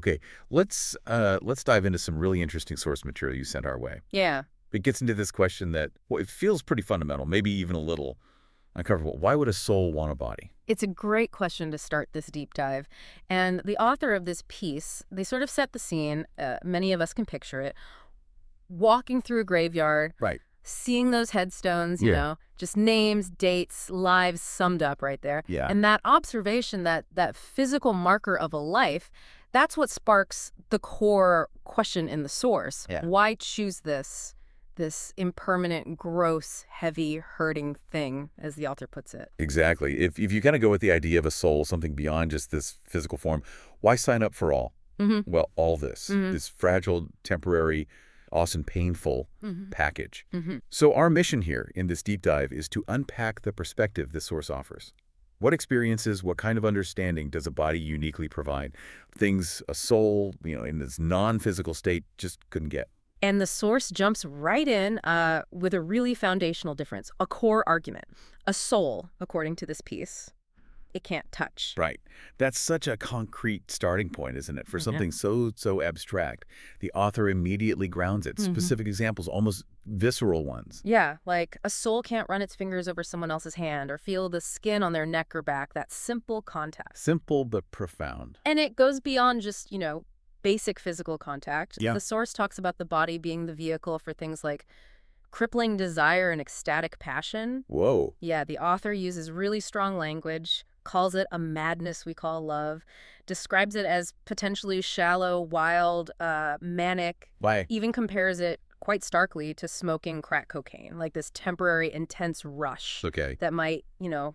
Okay, let's dive into some really interesting source material you sent our way. Yeah. It gets into this question that, well, it feels pretty fundamental, maybe even a little uncomfortable. Why would a soul want a body? It's a great question to start this deep dive. And the author of this piece, they sort of set the scene. Many of us can picture it. Walking through a graveyard, Right. seeing those headstones, Yeah. just names, dates, lives summed up right there. Yeah. And that observation, that physical marker of a life, that's what sparks the core question in the source. Yeah. Why choose this impermanent, gross, heavy, hurting thing, as the author puts it? Exactly. If you kind of go with the idea of a soul, something beyond just this physical form, why sign up for all? Mm-hmm. Well, all this, Mm-hmm. this fragile, temporary, often painful Mm-hmm. package. Mm-hmm. So our mission here in this deep dive is to unpack the perspective this source offers. What experiences, what kind of understanding does a body uniquely provide? Things a soul, in this non-physical state just couldn't get. And the source jumps right in with a really foundational difference, a core argument. A soul, according to this piece, it can't touch. Right. That's such a concrete starting point, isn't it? For something so abstract. The author immediately grounds it. Mm-hmm. Specific examples, almost visceral ones. Yeah, like a soul can't run its fingers over someone else's hand or feel the skin on their neck or back, that simple contact. Simple but profound. And it goes beyond just, basic physical contact. Yeah. The source talks about the body being the vehicle for things like crippling desire and ecstatic passion. Whoa. Yeah, the author uses really strong language, calls it a madness we call love, describes it as potentially shallow, wild, manic, Why? even compares it quite starkly to smoking crack cocaine, like this temporary, intense rush Okay. that might,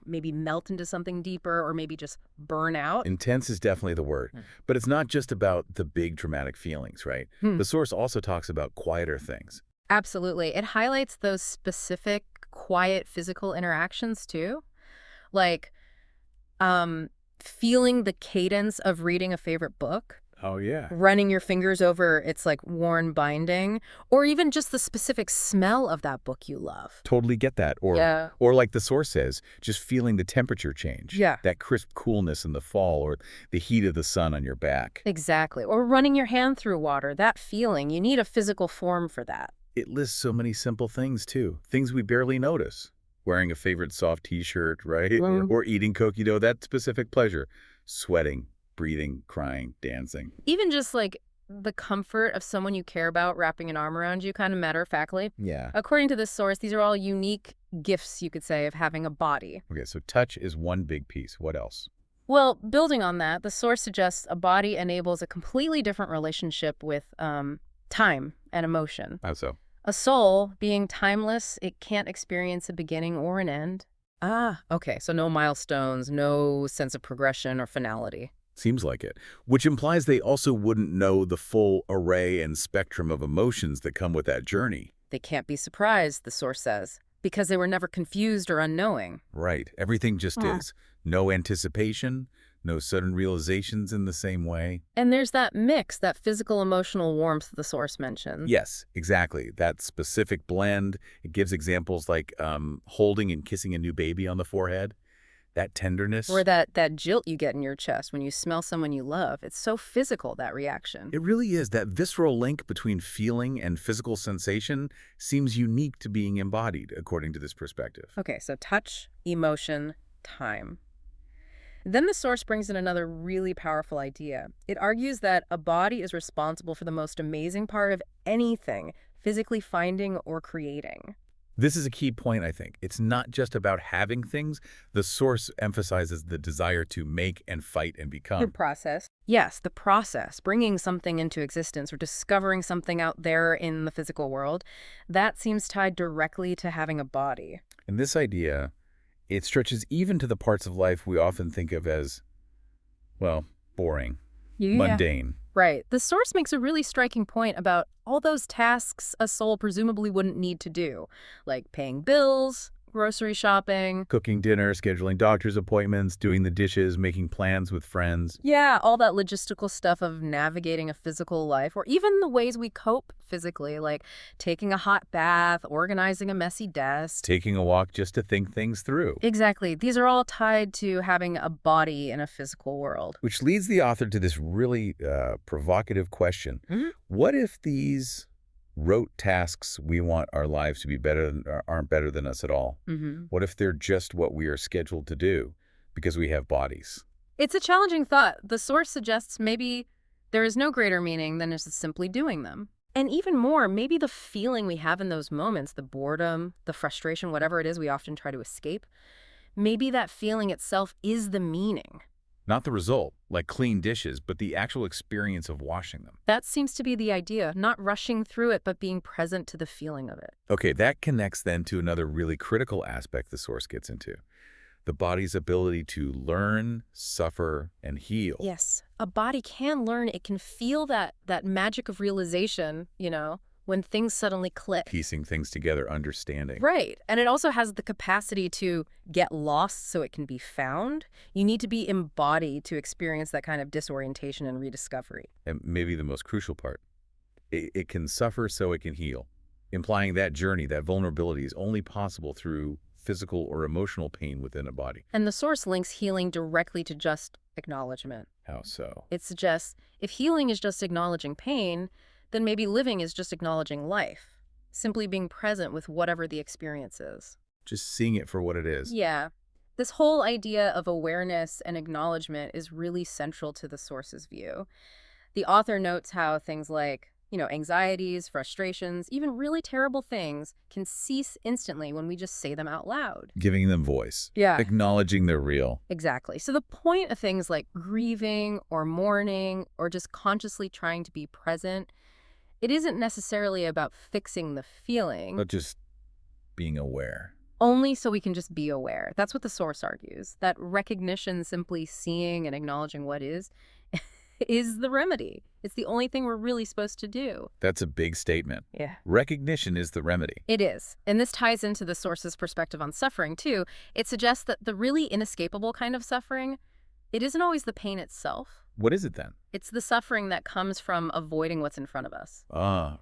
maybe melt into something deeper or maybe just burn out. Intense is definitely the word. But it's not just about the big dramatic feelings, right? The source also talks about quieter things. Absolutely. It highlights those specific, quiet physical interactions, too. Like, feeling the cadence of reading a favorite book, Oh, yeah. running your fingers over its worn binding, or even just the specific smell of that book you love. Totally get that. Or, Yeah. or like the source says, just feeling the temperature change. Yeah. That crisp coolness in the fall or the heat of the sun on your back. Exactly. Or running your hand through water, that feeling. You need a physical form for that. It lists so many simple things, too. Things we barely notice. Wearing a favorite soft T-shirt, right? Or eating cookie dough, that specific pleasure. Sweating, breathing, crying, dancing. Even just the comfort of someone you care about wrapping an arm around you, kind of matter-of-factly. Yeah. According to this source, these are all unique gifts, you could say, of having a body. Okay, so touch is one big piece. What else? Well, building on that, the source suggests a body enables a completely different relationship with time and emotion. How so? A soul, being timeless, it can't experience a beginning or an end. Ah, okay, so no milestones, no sense of progression or finality. Seems like it. Which implies they also wouldn't know the full array and spectrum of emotions that come with that journey. They can't be surprised, the source says, because they were never confused or unknowing. Right. Everything just is. No anticipation, no sudden realizations in the same way. And there's that mix, that physical emotional warmth the source mentions. Yes, exactly. That specific blend. It gives examples like holding and kissing a new baby on the forehead. That tenderness. Or that jilt you get in your chest when you smell someone you love. It's so physical, that reaction. It really is. That visceral link between feeling and physical sensation seems unique to being embodied, according to this perspective. Okay, so touch, emotion, time. Then the source brings in another really powerful idea. It argues that a body is responsible for the most amazing part of anything, physically finding or creating. This is a key point, I think. It's not just about having things. The source emphasizes the desire to make and fight and become. The process. Yes, the process, bringing something into existence or discovering something out there in the physical world, that seems tied directly to having a body. And this idea, it stretches even to the parts of life we often think of as, well, boring, mundane. Right. The source makes a really striking point about all those tasks a soul presumably wouldn't need to do, like paying bills, grocery shopping. Cooking dinner, scheduling doctor's appointments, doing the dishes, making plans with friends. Yeah, all that logistical stuff of navigating a physical life, or even the ways we cope physically, like taking a hot bath, organizing a messy desk. Taking a walk just to think things through. Exactly. These are all tied to having a body in a physical world. Which leads the author to this really provocative question. What if these rote tasks we want our lives to be better than, aren't better than us at all? What if they're just what we are scheduled to do because we have bodies? It's a challenging thought. The source suggests maybe there is no greater meaning than just simply doing them. And even more, maybe the feeling we have in those moments, the boredom, the frustration, whatever it is we often try to escape, maybe that feeling itself is the meaning. Not the result, like clean dishes, but the actual experience of washing them. That seems to be the idea, not rushing through it, but being present to the feeling of it. Okay, that connects then to another really critical aspect the source gets into. The body's ability to learn, suffer, and heal. Yes, a body can learn. It can feel that magic of realization, when things suddenly click. Piecing things together, understanding. Right. And it also has the capacity to get lost so it can be found. You need to be embodied to experience that kind of disorientation and rediscovery. And maybe the most crucial part, it can suffer so it can heal, implying that journey, that vulnerability is only possible through physical or emotional pain within a body. And the source links healing directly to just acknowledgement. How so? It suggests if healing is just acknowledging pain, then maybe living is just acknowledging life, simply being present with whatever the experience is. Just seeing it for what it is. Yeah. This whole idea of awareness and acknowledgement is really central to the source's view. The author notes how things like, anxieties, frustrations, even really terrible things can cease instantly when we just say them out loud. Giving them voice. Yeah. Acknowledging they're real. Exactly. So the point of things like grieving or mourning or just consciously trying to be present, it isn't necessarily about fixing the feeling. But just being aware. Only so we can just be aware. That's what the source argues. That recognition, simply seeing and acknowledging what is the remedy. It's the only thing we're really supposed to do. That's a big statement. Yeah. Recognition is the remedy. It is. And this ties into the source's perspective on suffering, too. It suggests that the really inescapable kind of suffering, it isn't always the pain itself. What is it then? It's the suffering that comes from avoiding what's in front of us.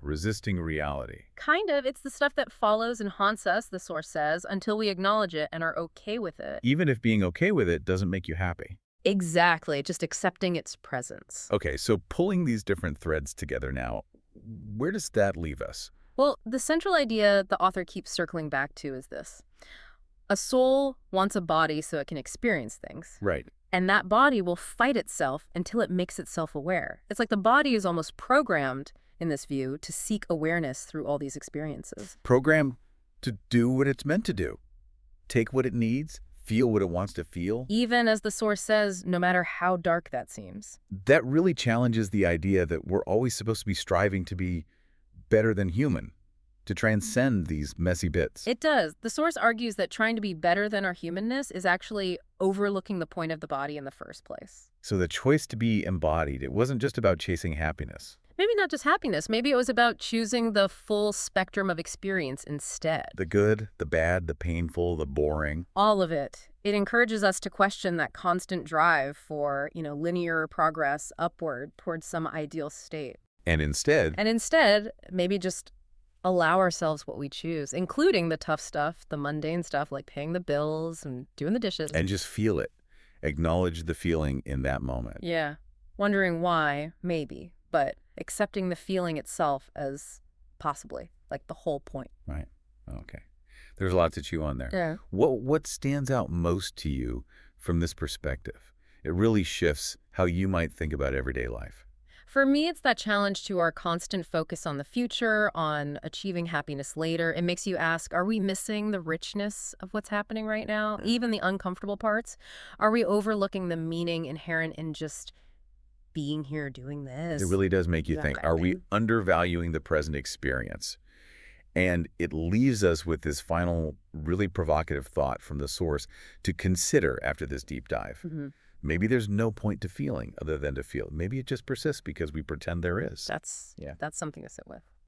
Resisting reality. Kind of. It's the stuff that follows and haunts us, the source says, until we acknowledge it and are okay with it. Even if being okay with it doesn't make you happy. Exactly. Just accepting its presence. Okay, so pulling these different threads together now, where does that leave us? Well, the central idea the author keeps circling back to is this. A soul wants a body so it can experience things. Right. And that body will fight itself until it makes itself aware. It's like the body is almost programmed, in this view, to seek awareness through all these experiences. Programmed to do what it's meant to do. Take what it needs, feel what it wants to feel. Even as the source says, no matter how dark that seems. That really challenges the idea that we're always supposed to be striving to be better than human, to transcend these messy bits. It does. The source argues that trying to be better than our humanness is actually overlooking the point of the body in the first place. So the choice to be embodied, it wasn't just about chasing happiness. Maybe not just happiness. Maybe it was about choosing the full spectrum of experience instead. The good, the bad, the painful, the boring. All of it. It encourages us to question that constant drive for, linear progress upward towards some ideal state. And instead, maybe just allow ourselves what we choose, including the tough stuff, the mundane stuff like paying the bills and doing the dishes. And just feel it. Acknowledge the feeling in that moment. Yeah. Wondering why, maybe, but accepting the feeling itself as possibly, like the whole point. Right. Okay. There's a lot to chew on there. Yeah. What stands out most to you from this perspective? It really shifts how you might think about everyday life. For me, it's that challenge to our constant focus on the future, on achieving happiness later. It makes you ask, are we missing the richness of what's happening right now? Even the uncomfortable parts? Are we overlooking the meaning inherent in just being here doing this? It really does make you think, are we undervaluing the present experience? And it leaves us with this final, really provocative thought from the source to consider after this deep dive. Maybe there's no point to feeling other than to feel. Maybe it just persists because we pretend there is. That's something to sit with.